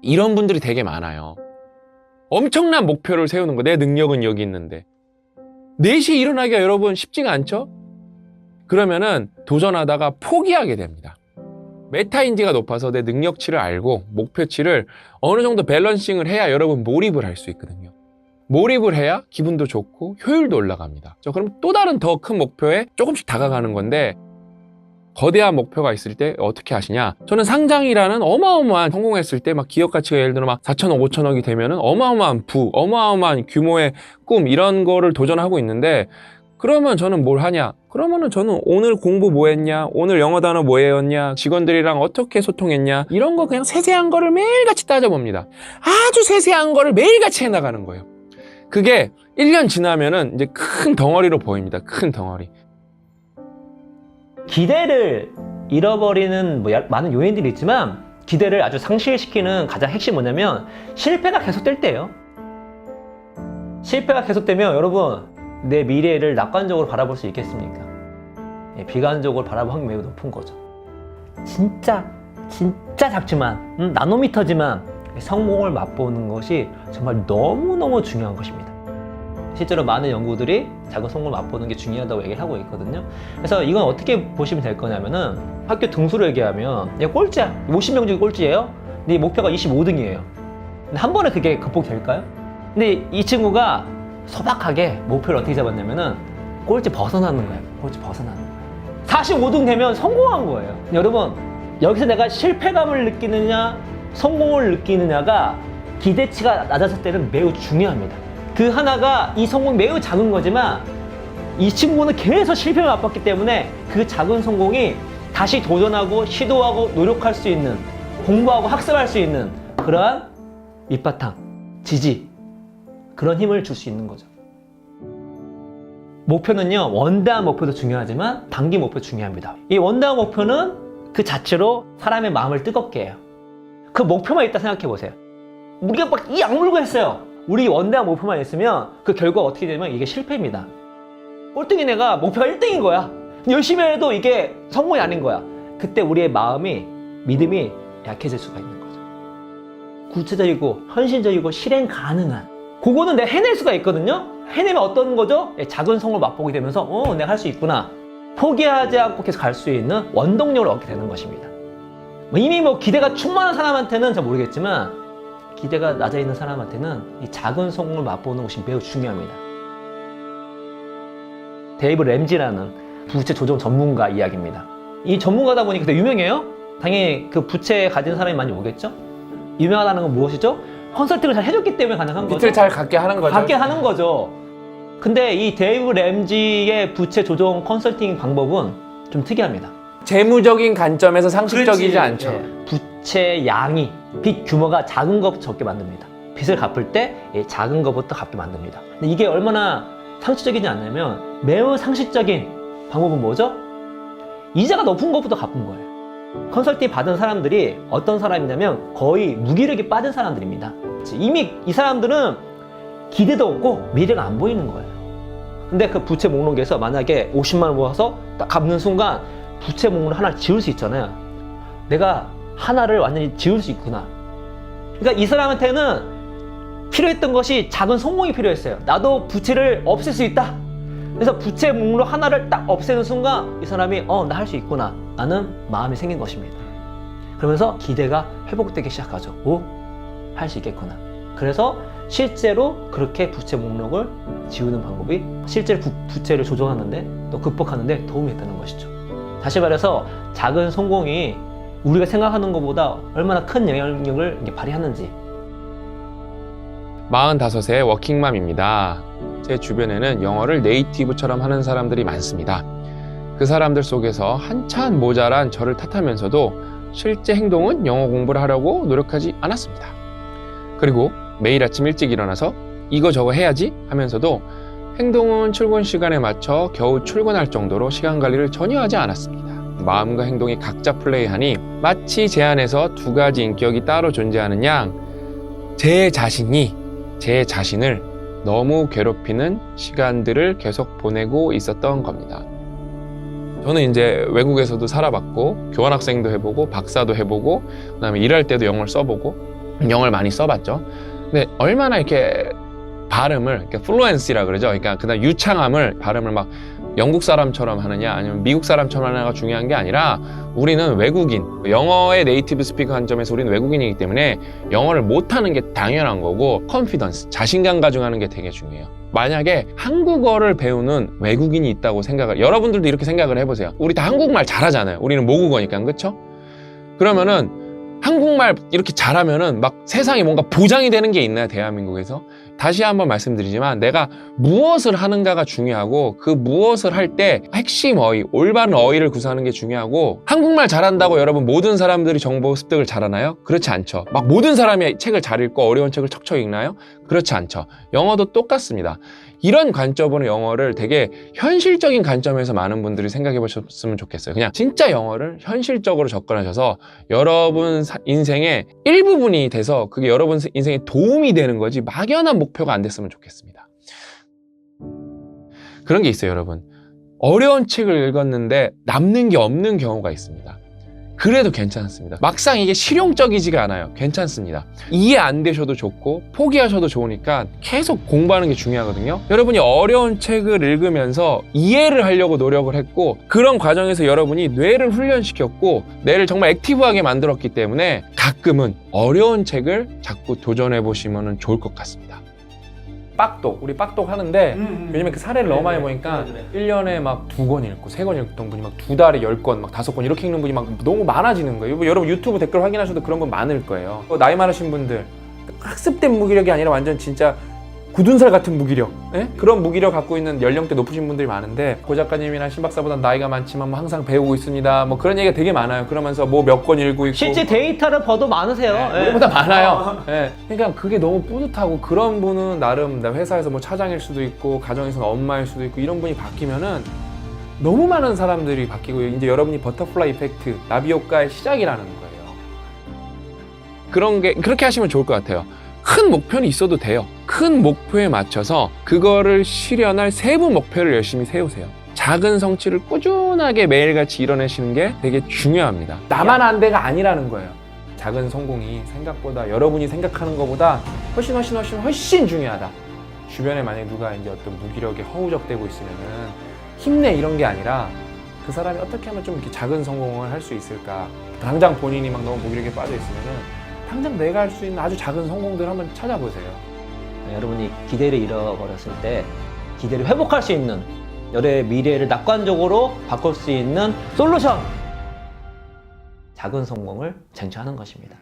이런 분들이 되게 많아요. 엄청난 목표를 세우는 거. 내 능력은 여기 있는데 4시에 일어나기가 여러분 쉽지가 않죠? 그러면은 도전하다가 포기하게 됩니다. 메타인지가 높아서 내 능력치를 알고 목표치를 어느 정도 밸런싱을 해야 여러분 몰입을 할 수 있거든요. 몰입을 해야 기분도 좋고 효율도 올라갑니다. 그럼 또 다른 더 큰 목표에 조금씩 다가가는 건데, 거대한 목표가 있을 때 어떻게 하시냐? 저는 상장이라는 어마어마한, 성공했을 때 막 기업 가치가 예를 들어 막 4천억, 5천억이 되면은 어마어마한 어마어마한 규모의 꿈, 이런 거를 도전하고 있는데, 그러면 저는 뭘 하냐? 그러면은 저는 오늘 공부 뭐 했냐? 오늘 영어 단어 뭐 외웠냐? 직원들이랑 어떻게 소통했냐? 이런 거 그냥 세세한 거를 매일같이 따져봅니다. 아주 세세한 거를 매일같이 해나가는 거예요. 그게 1년 지나면은 이제 큰 덩어리로 보입니다. 큰 덩어리. 기대를 잃어버리는 많은 요인들이 있지만, 기대를 아주 상실시키는 가장 핵심이 뭐냐면 실패가 계속될 때예요. 실패가 계속되면 여러분, 내 미래를 낙관적으로 바라볼 수 있겠습니까? 비관적으로 바라볼 확률이 매우 높은 거죠. 진짜 작지만 나노미터지만 성공을 맛보는 것이 정말 너무너무 중요한 것입니다. 실제로 많은 연구들이 작은 성공을 맛보는 게 중요하다고 얘기를 하고 있거든요. 그래서 이건 어떻게 보시면 될 거냐면은, 학교 등수를 얘기하면 얘 꼴찌야, 50명 중에 꼴찌예요. 근데 목표가 25등이에요. 근데 한 번에 그게 극복될까요? 근데 이 친구가 소박하게 목표를 어떻게 잡았냐면은 꼴찌 벗어나는 거예요. 꼴찌 벗어나는 거예요. 45등 되면 성공한 거예요. 여러분, 여기서 내가 실패감을 느끼느냐 성공을 느끼느냐가 기대치가 낮았을 때는 매우 중요합니다. 그 하나가, 이 성공이 매우 작은 거지만 이 친구는 계속 실패를 맛봤기 때문에 그 작은 성공이 다시 도전하고 시도하고 노력할 수 있는, 공부하고 학습할 수 있는 그러한 밑바탕, 지지, 그런 힘을 줄 수 있는 거죠. 목표는요, 원대한 목표도 중요하지만 단기 목표도 중요합니다. 이 원대한 목표는 그 자체로 사람의 마음을 뜨겁게 해요. 그 목표만 있다 생각해 보세요. 우리가 막 이 악물고 했어요. 우리 원대한 목표만 있으면 그 결과가 어떻게 되면 이게 실패입니다. 꼴등인 애가 목표가 1등인 거야. 열심히 해도 이게 성공이 아닌 거야. 그때 우리의 마음이, 믿음이 약해질 수가 있는 거죠. 구체적이고 현실적이고 실행 가능한, 그거는 내가 해낼 수가 있거든요. 해내면 어떤 거죠? 작은 성공을 맛보게 되면서 내가 할 수 있구나, 포기하지 않고 계속 갈 수 있는 원동력을 얻게 되는 것입니다. 이미 기대가 충만한 사람한테는 잘 모르겠지만, 기대가 낮아 있는 사람한테는 이 작은 성공을 맛보는 것이 매우 중요합니다. 데이브 램지라는 부채 조정 전문가 이야기입니다. 이 전문가다 보니까 되게 유명해요. 당연히 그 부채 가진 사람이 많이 오겠죠. 유명하다는 건 무엇이죠? 컨설팅을 잘 해줬기 때문에 가능한 거죠. 빛을 잘 갖게 하는 거죠. 갖게 하는 거죠. 근데 이 데이브 램지의 부채 조정 컨설팅 방법은 좀 특이합니다. 재무적인 관점에서 상식적이지 그렇지. 않죠. 부채 양이, 빚 규모가 작은 것부터 적게 만듭니다. 빚을 갚을 때 작은 것부터 갚게 만듭니다. 근데 이게 얼마나 상식적이지 않냐면, 매우 상식적인 방법은 뭐죠? 이자가 높은 것부터 갚은 거예요. 컨설팅 받은 사람들이 어떤 사람이냐면 거의 무기력에 빠진 사람들입니다. 이미 이 사람들은 기대도 없고 미래가 안 보이는 거예요. 근데 그 부채 목록에서 만약에 50만 원 모아서 딱 갚는 순간 부채 목록을 하나 지울 수 있잖아요. 내가 하나를 완전히 지울 수 있구나. 그러니까 이 사람한테는 필요했던 것이 작은 성공이 필요했어요. 나도 부채를 없앨 수 있다. 그래서 부채 목록 하나를 딱 없애는 순간 이 사람이 나 할 수 있구나 라는 마음이 생긴 것입니다. 그러면서 기대가 회복되기 시작하죠. 할 수 있겠구나. 그래서 실제로 그렇게 부채 목록을 지우는 방법이 실제로 부채를 조정하는데, 또 극복하는데 도움이 됐다는 것이죠. 다시 말해서 작은 성공이 우리가 생각하는 것보다 얼마나 큰 영향력을 발휘하는지. 45세 워킹맘입니다. 제 주변에는 영어를 네이티브처럼 하는 사람들이 많습니다. 그 사람들 속에서 한참 모자란 저를 탓하면서도 실제 행동은 영어 공부를 하려고 노력하지 않았습니다. 그리고 매일 아침 일찍 일어나서 이거 저거 해야지 하면서도 행동은 출근 시간에 맞춰 겨우 출근할 정도로 시간 관리를 전혀 하지 않았습니다. 마음과 행동이 각자 플레이하니 마치 제 안에서 두 가지 인격이 따로 존재하는 양, 제 자신이 제 자신을 너무 괴롭히는 시간들을 계속 보내고 있었던 겁니다. 저는 이제 외국에서도 살아봤고, 교환학생도 해보고, 박사도 해보고, 그다음에 일할 때도 영어를 써보고, 영어를 많이 써봤죠. 근데 얼마나 이렇게 발음을, 이렇게 플루엔시라 그러죠. 그러니까 그다음 유창함을, 발음을 막 영국 사람처럼 하느냐 아니면 미국 사람처럼 하느냐가 중요한 게 아니라 우리는 외국인, 영어의 네이티브 스피커 관점에서 우리는 외국인이기 때문에 영어를 못하는 게 당연한 거고, 컨피던스, 자신감 가져가는 게 되게 중요해요. 만약에 한국어를 배우는 외국인이 있다고 생각을, 여러분들도 이렇게 생각을 해보세요. 우리 다 한국말 잘하잖아요. 우리는 모국어니까, 그렇죠? 그러면은 한국말 이렇게 잘하면은 막 세상에 뭔가 보장이 되는 게 있나요, 대한민국에서? 다시 한번 말씀드리지만 내가 무엇을 하는가가 중요하고, 그 무엇을 할 때 핵심 어휘, 올바른 어휘를 구사하는 게 중요하고, 한국말 잘한다고 여러분 모든 사람들이 정보 습득을 잘하나요? 그렇지 않죠. 막 모든 사람이 책을 잘 읽고 어려운 책을 척척 읽나요? 그렇지 않죠. 영어도 똑같습니다. 이런 관점으로 영어를 되게 현실적인 관점에서 많은 분들이 생각해 보셨으면 좋겠어요. 그냥 진짜 영어를 현실적으로 접근하셔서 여러분 인생의 일부분이 돼서 그게 여러분 인생에 도움이 되는 거지 막연한 목표가 안 됐으면 좋겠습니다. 그런 게 있어요, 여러분. 어려운 책을 읽었는데 남는 게 없는 경우가 있습니다. 그래도 괜찮습니다. 막상 이게 실용적이지가 않아요. 괜찮습니다. 이해 안 되셔도 좋고 포기하셔도 좋으니까 계속 공부하는 게 중요하거든요. 여러분이 어려운 책을 읽으면서 이해를 하려고 노력을 했고, 그런 과정에서 여러분이 뇌를 훈련시켰고 뇌를 정말 액티브하게 만들었기 때문에 가끔은 어려운 책을 자꾸 도전해 보시면 좋을 것 같습니다. 빡독, 우리 빡독 하는데 요즘에 그 사례를 너무 많이 보니까 1년에 막 2권 읽고 3권 읽던 분이 막 2달에 10권, 막 5권 이렇게 읽는 분이 막 너무 많아지는 거예요. 여러분 유튜브 댓글 확인하셔도 그런 분 많을 거예요. 나이 많으신 분들, 학습된 무기력이 아니라 완전 진짜 굳은 살 같은 무기력, 예? 그런 무기력 갖고 있는 연령대 높으신 분들이 많은데, 고 작가님이나 신 박사보다 나이가 많지만 뭐 항상 배우고 있습니다, 뭐 그런 얘기가 되게 많아요. 그러면서 뭐 몇 권 읽고 있고, 실제 데이터를 봐도 많으세요. 네, 우리보다 많아요. 네. 그러니까 그게 너무 뿌듯하고, 그런 분은 나름 회사에서 뭐 차장일 수도 있고 가정에서는 엄마일 수도 있고, 이런 분이 바뀌면은 너무 많은 사람들이 바뀌고, 이제 여러분이 버터플라이 이펙트, 나비 효과의 시작이라는 거예요. 그렇게 하시면 좋을 것 같아요. 큰 목표는 있어도 돼요. 큰 목표에 맞춰서 그거를 실현할 세부 목표를 열심히 세우세요. 작은 성취를 꾸준하게 매일같이 이뤄내시는 게 되게 중요합니다. 나만 안 돼가 아니라는 거예요. 작은 성공이 생각보다, 여러분이 생각하는 것보다 훨씬 중요하다. 주변에 만약에 누가 이제 어떤 무기력에 허우적대고 있으면은 힘내 이런 게 아니라, 그 사람이 어떻게 하면 좀 이렇게 작은 성공을 할 수 있을까? 당장 본인이 막 너무 무기력에 빠져 있으면은 당장 내가 할 수 있는 아주 작은 성공들 한번 찾아보세요. 여러분이 기대를 잃어버렸을 때 기대를 회복할 수 있는, 여러의 미래를 낙관적으로 바꿀 수 있는 솔루션! 작은 성공을 쟁취하는 것입니다.